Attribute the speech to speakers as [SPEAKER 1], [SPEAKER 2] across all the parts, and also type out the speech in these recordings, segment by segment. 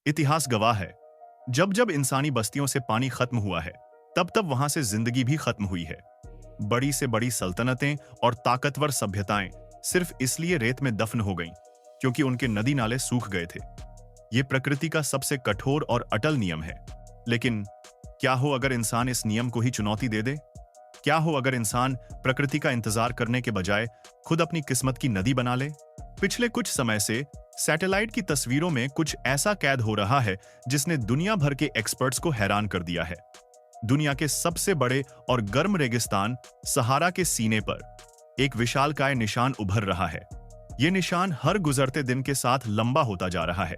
[SPEAKER 1] इतिहास गवाह है, जब जब इंसानी बस्तियों से पानी खत्म हुआ है, तब तब वहां से जिंदगी भी खत्म हुई है। बड़ी से बड़ी सल्तनतें और ताकतवर सभ्यताएं सिर्फ इसलिए रेत में दफन हो गईं, क्योंकि उनके नदी नाले सूख गए थे। ये प्रकृति का सबसे कठोर और अटल नियम है। लेकिन क्या हो अगर इंसान इस नियम को ही चुनौती दे दे? क्या हो अगर इंसान प्रकृति का इंतजार करने के बजाय खुद अपनी किस्मत की नदी बना ले? पिछले कुछ समय से सैटेलाइट की तस्वीरों में कुछ ऐसा कैद हो रहा है जिसने दुनिया भर के एक्सपर्ट्स को हैरान कर दिया है। दुनिया के सबसे बड़े और गर्म रेगिस्तान सहारा के सीने पर एक विशालकाय निशान उभर रहा है। ये निशान हर गुजरते दिन के साथ लंबा होता जा रहा है।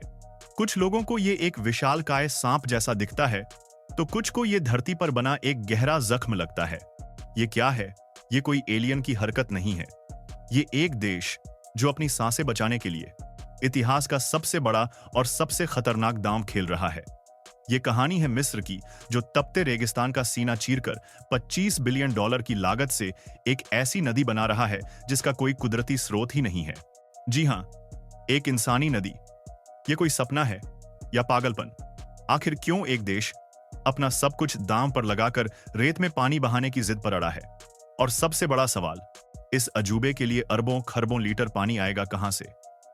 [SPEAKER 1] कुछ लोगों को ये एक विशालकाय सांप जैसा दिखता है, तो कुछ को ये धरती पर बना एक गहरा जख्म लगता है। ये क्या है? ये कोई एलियन की हरकत नहीं है। ये एक देश जो अपनी सांसें बचाने के लिए इतिहास का सबसे बड़ा और सबसे खतरनाक दांव खेल रहा है। ये कहानी है मिस्र की, जो तपते रेगिस्तान का सीना चीरकर $25 बिलियन की लागत से एक ऐसी नदी बना रहा है जिसका कोई कुदरती स्रोत ही नहीं है। जी हां, एक इंसानी नदी। ये कोई सपना है या पागलपन? आखिर क्यों एक देश अपना सब कुछ दांव पर लगाकर रेत में पानी बहाने की जिद पर अड़ा है? और सबसे बड़ा सवाल, इस अजूबे के लिए अरबों खरबों लीटर पानी आएगा कहां से?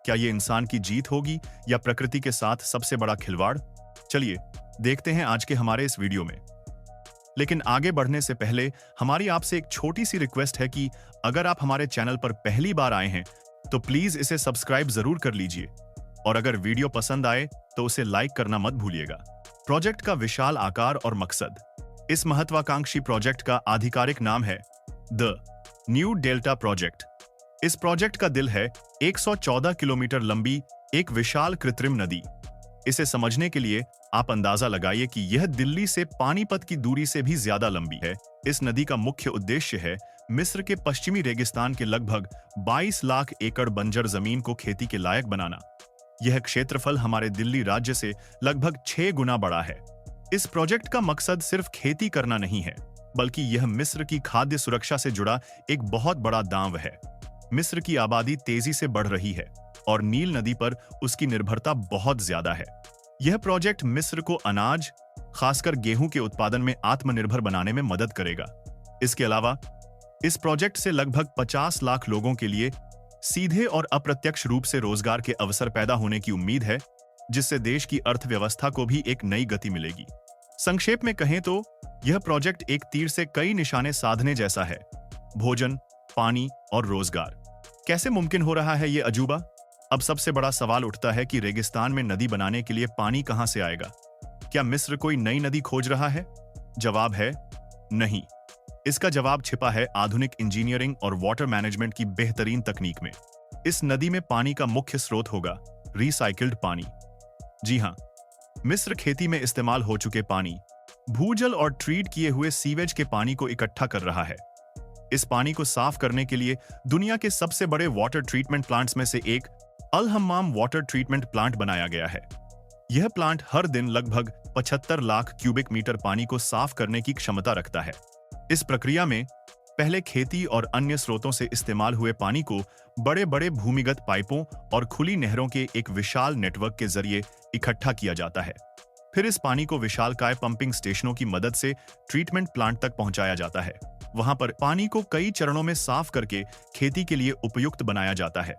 [SPEAKER 1] क्या ये इंसान की जीत होगी या प्रकृति के साथ सबसे बड़ा खिलवाड़? चलिए देखते हैं आज के हमारे इस वीडियो में। लेकिन आगे बढ़ने से पहले हमारी आपसे एक छोटी सी रिक्वेस्ट है कि अगर आप हमारे चैनल पर पहली बार आए हैं तो प्लीज इसे सब्सक्राइब जरूर कर लीजिए, और अगर वीडियो पसंद आए तो उसे लाइक करना मत भूलिएगा। प्रोजेक्ट का विशाल आकार और मकसद। इस महत्वाकांक्षी प्रोजेक्ट का आधिकारिक नाम है द न्यू डेल्टा प्रोजेक्ट। इस प्रोजेक्ट का दिल है 114 किलोमीटर लंबी एक विशाल कृत्रिम नदी। इसे समझने के लिए आप अंदाजा लगाइए कि यह दिल्ली से पानीपत की दूरी से भी ज्यादा लंबी है। इस नदी का मुख्य उद्देश्य है मिस्र के पश्चिमी रेगिस्तान के लगभग 22 लाख एकड़ बंजर जमीन को खेती के लायक बनाना। यह क्षेत्रफल हमारे दिल्ली राज्य से लगभग 6 गुना बड़ा है। इस प्रोजेक्ट का मकसद सिर्फ खेती करना नहीं है, बल्कि यह मिस्र की खाद्य सुरक्षा से जुड़ा एक बहुत बड़ा दांव है। मिस्र की आबादी तेजी से बढ़ रही है और नील नदी पर उसकी निर्भरता बहुत ज्यादा है। यह प्रोजेक्ट मिस्र को अनाज, खासकर गेहूं के उत्पादन में आत्मनिर्भर बनाने में मदद करेगा। इसके अलावा इस प्रोजेक्ट से लगभग 50 लाख लोगों के लिए सीधे और अप्रत्यक्ष रूप से रोजगार के अवसर पैदा होने की उम्मीद है, जिससे देश की अर्थव्यवस्था को भी एक नई गति मिलेगी। संक्षेप में कहें तो यह प्रोजेक्ट एक तीर से कई निशाने साधने जैसा है: भोजन, पानी और रोजगार। कैसे मुमकिन हो रहा है ये अजूबा? अब सबसे बड़ा सवाल उठता है कि रेगिस्तान में नदी बनाने के लिए पानी कहां से आएगा? क्या मिस्र कोई नई नदी खोज रहा है? जवाब है नहीं। इसका जवाब छिपा है आधुनिक इंजीनियरिंग और वाटर मैनेजमेंट की बेहतरीन तकनीक में। इस नदी में पानी का मुख्य स्रोत होगा रिसाइकिल्ड पानी। जी हां, मिस्र खेती में इस्तेमाल हो चुके पानी, भूजल और ट्रीट किए हुए सीवेज के पानी को इकट्ठा कर रहा है। इस पानी को साफ करने के लिए दुनिया के सबसे बड़े वाटर ट्रीटमेंट प्लांट्स में से एक अल हम्माम वाटर ट्रीटमेंट प्लांट बनाया गया है। यह प्लांट हर दिन लगभग 75 लाख क्यूबिक मीटर पानी को साफ करने की क्षमता रखता है। इस प्रक्रिया में पहले खेती और अन्य स्रोतों से इस्तेमाल हुए पानी को बड़े बड़े भूमिगत पाइपों और खुली नहरों के एक विशाल नेटवर्क के जरिए इकट्ठा किया जाता है। फिर इस पानी को विशालकाय पंपिंग स्टेशनों की मदद से ट्रीटमेंट प्लांट तक पहुंचाया जाता है। वहां पर पानी को कई चरणों में साफ करके खेती के लिए उपयुक्त बनाया जाता है,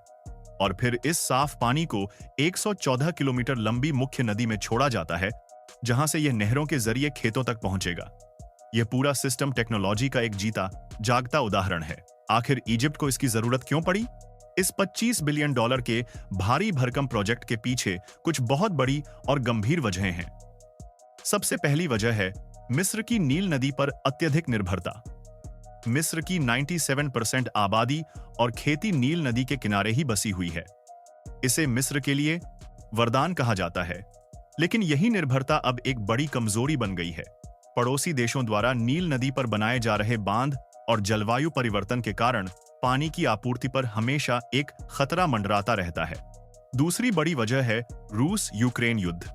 [SPEAKER 1] और फिर इस साफ पानी को 114 किलोमीटर लंबी मुख्य नदी में छोड़ा जाता है, जहां से यह नहरों के जरिए खेतों तक पहुंचेगा। यह पूरा सिस्टम टेक्नोलॉजी का एक जीता जागता उदाहरण है। आखिर इजिप्ट को इसकी जरूरत क्यों पड़ी? इस $25 बिलियन के भारी भरकम प्रोजेक्ट के पीछे कुछ बहुत बड़ी और गंभीर वजहें हैं। सबसे पहली वजह है मिस्र की नील नदी पर अत्यधिक निर्भरता। मिस्र की 97% आबादी और खेती नील नदी के किनारे ही बसी हुई है। इसे मिस्र के लिए वरदान कहा जाता है, लेकिन यही निर्भरता अब एक बड़ी कमजोरी बन गई है। पड़ोसी देशों द्वारा नील नदी पर बनाए जा रहे बांध और जलवायु परिवर्तन के कारण पानी की आपूर्ति पर हमेशा एक खतरा मंडराता रहता है। दूसरी बड़ी वजह है रूस यूक्रेन युद्ध।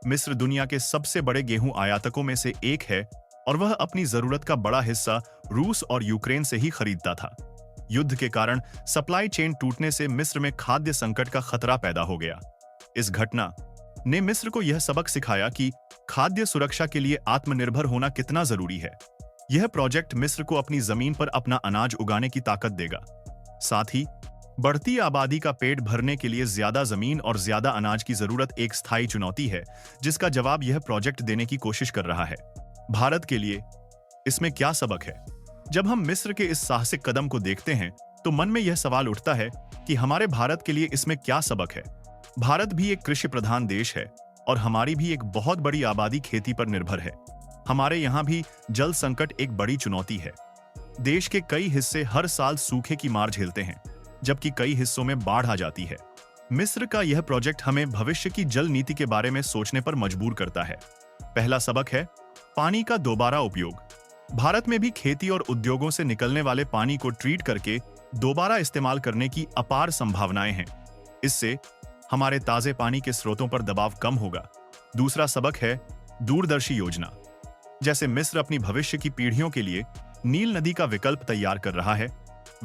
[SPEAKER 1] मिस्र दुनिया के सबसे बड़े गेहूं आयातकों में से एक है, और वह अपनी जरूरत का बड़ा हिस्सा रूस और यूक्रेन से ही खरीदता था। युद्ध के कारण सप्लाई चेन टूटने से मिस्र में खाद्य संकट का खतरा पैदा हो गया। इस घटना ने मिस्र को यह सबक सिखाया कि खाद्य सुरक्षा के लिए आत्मनिर्भर होना कितना जरूरी है। यह प्रोजेक्ट मिस्र को अपनी जमीन पर अपना अनाज उगाने की ताकत देगा। साथ ही बढ़ती आबादी का पेट भरने के लिए ज्यादा जमीन और ज्यादा अनाज की जरूरत एक स्थायी चुनौती है, जिसका जवाब यह प्रोजेक्ट देने की कोशिश कर रहा है। भारत के लिए इसमें क्या सबक है? जब हम मिस्र के इस साहसिक कदम को देखते हैं तो मन में यह सवाल उठता है कि हमारे भारत के लिए इसमें क्या सबक है। भारत भी एक कृषि प्रधान देश है और हमारी भी एक बहुत बड़ी आबादी खेती पर निर्भर है। हमारे यहाँ भी जल संकट एक बड़ी चुनौती है। देश के कई हिस्से हर साल सूखे की मार झेलते हैं, जबकि कई हिस्सों में बाढ़ आ जाती है। मिस्र का यह प्रोजेक्ट हमें भविष्य की जल नीति के बारे में सोचने पर मजबूर करता है। पहला सबक है पानी का दोबारा उपयोग। भारत में भी खेती और उद्योगों से निकलने वाले पानी को ट्रीट करके दोबारा इस्तेमाल करने की अपार संभावनाएं हैं। इससे हमारे ताजे पानी के स्रोतों पर दबाव कम होगा। दूसरा सबक है दूरदर्शी योजना। जैसे मिस्र अपनी भविष्य की पीढ़ियों के लिए नील नदी का विकल्प तैयार कर रहा है,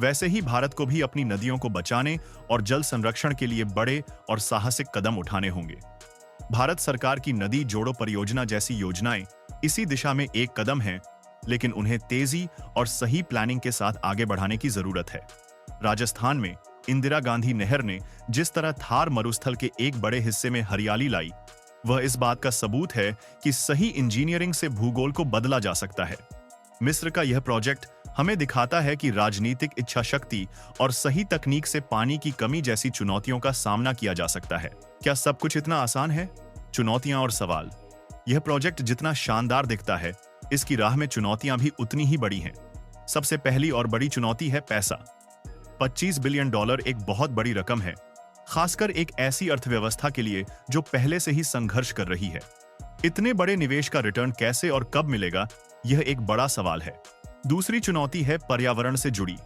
[SPEAKER 1] वैसे ही भारत को भी अपनी नदियों को बचाने और जल संरक्षण के लिए बड़े और साहसिक कदम उठाने होंगे। भारत सरकार की नदी जोड़ो परियोजना जैसी योजनाएं इसी दिशा में एक कदम हैं, लेकिन उन्हें तेजी और सही प्लानिंग के साथ आगे बढ़ाने की जरूरत है। राजस्थान में इंदिरा गांधी नहर ने जिस तरह थार मरुस्थल के एक बड़े हिस्से में हरियाली लाई, वह इस बात का सबूत है कि सही इंजीनियरिंग से भूगोल को बदला जा सकता है। मिस्र का यह प्रोजेक्ट हमें दिखाता है कि राजनीतिक इच्छा शक्ति और सही तकनीक से पानी की कमी जैसी चुनौतियों का सामना किया जा सकता है। क्या सब कुछ इतना आसान है? चुनौतियां और सवाल। यह प्रोजेक्ट जितना शानदार दिखता है, इसकी राह में चुनौतियां भी उतनी ही बड़ी हैं। सबसे पहली और बड़ी चुनौती है पैसा। $25 बिलियन एक बहुत बड़ी रकम है, खासकर एक ऐसी अर्थव्यवस्था के लिए जो पहले से ही संघर्ष कर रही है। इतने बड़े निवेश का रिटर्न कैसे और कब मिलेगा, यह एक बड़ा सवाल है। दूसरी चुनौती है पर्यावरण से जुड़ी।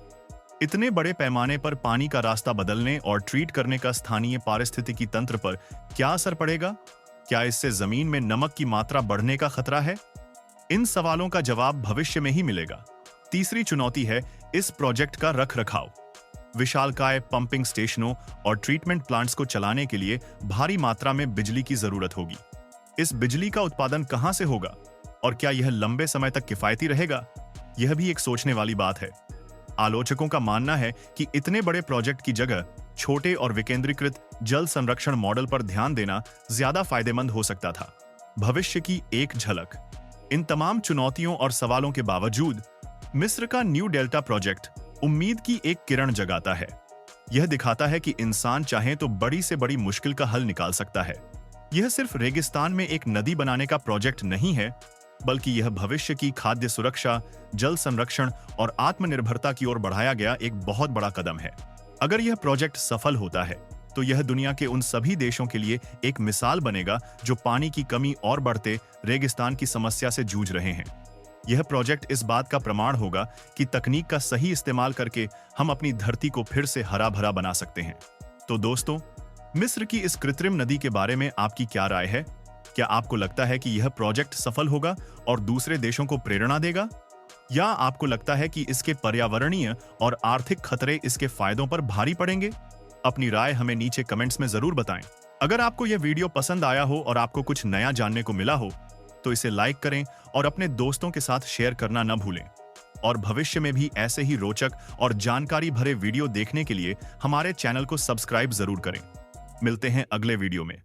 [SPEAKER 1] इतने बड़े पैमाने पर पानी का रास्ता बदलने और ट्रीट करने का स्थानीय पारिस्थितिकी तंत्र पर क्या असर पड़ेगा? क्या इससे जमीन में नमक की मात्रा बढ़ने का खतरा है? इन सवालों का जवाब भविष्य में ही मिलेगा। तीसरी चुनौती है इस प्रोजेक्ट का रखरखाव। विशालकाय पंपिंग स्टेशनों और ट्रीटमेंट प्लांट्स को चलाने के लिए भारी मात्रा में बिजली की जरूरत होगी। इस बिजली का उत्पादन कहां से होगा और क्या यह लंबे समय तक किफायती रहेगा? यह भी एक सोचने वाली बात है। आलोचकों का मानना है कि इतने बड़े प्रोजेक्ट की जगह छोटे और विकेंद्रीकृत जल संरक्षण मॉडल पर ध्यान देना ज्यादा फायदेमंद हो सकता था। भविष्य की एक झलक। इन तमाम चुनौतियों और सवालों के बावजूद मिस्र का न्यू डेल्टा प्रोजेक्ट उम्मीद की एक किरण जगाता है। यह दिखाता है कि इंसान चाहे तो बड़ी से बड़ी मुश्किल का हल निकाल सकता है। यह सिर्फ रेगिस्तान में एक नदी बनाने का प्रोजेक्ट नहीं है, बल्कि यह भविष्य की खाद्य सुरक्षा, जल संरक्षण और आत्मनिर्भरता की ओर बढ़ाया गया एक बहुत बड़ा कदम है। अगर यह प्रोजेक्ट सफल होता है तो यह दुनिया के उन सभी देशों के लिए एक मिसाल बनेगा जो पानी की कमी और बढ़ते रेगिस्तान की समस्या से जूझ रहे हैं। यह प्रोजेक्ट इस बात का प्रमाण होगा कि तकनीक का सही इस्तेमाल करके हम अपनी धरती को फिर से हरा भरा बना सकते हैं। तो दोस्तों, मिस्र की इस कृत्रिम नदी के बारे में आपकी क्या राय है? क्या आपको लगता है कि यह प्रोजेक्ट सफल होगा और दूसरे देशों को प्रेरणा देगा? या आपको लगता है कि इसके पर्यावरणीय और आर्थिक खतरे इसके फायदों पर भारी पड़ेंगे? अपनी राय हमें नीचे कमेंट्स में जरूर बताएं। अगर आपको यह वीडियो पसंद आया हो और आपको कुछ नया जानने को मिला हो तो इसे लाइक करें और अपने दोस्तों के साथ शेयर करना न भूलें। और भविष्य में भी ऐसे ही रोचक और जानकारी भरे वीडियो देखने के लिए हमारे चैनल को सब्सक्राइब जरूर करें। मिलते हैं अगले वीडियो में।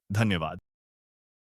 [SPEAKER 1] धन्यवाद।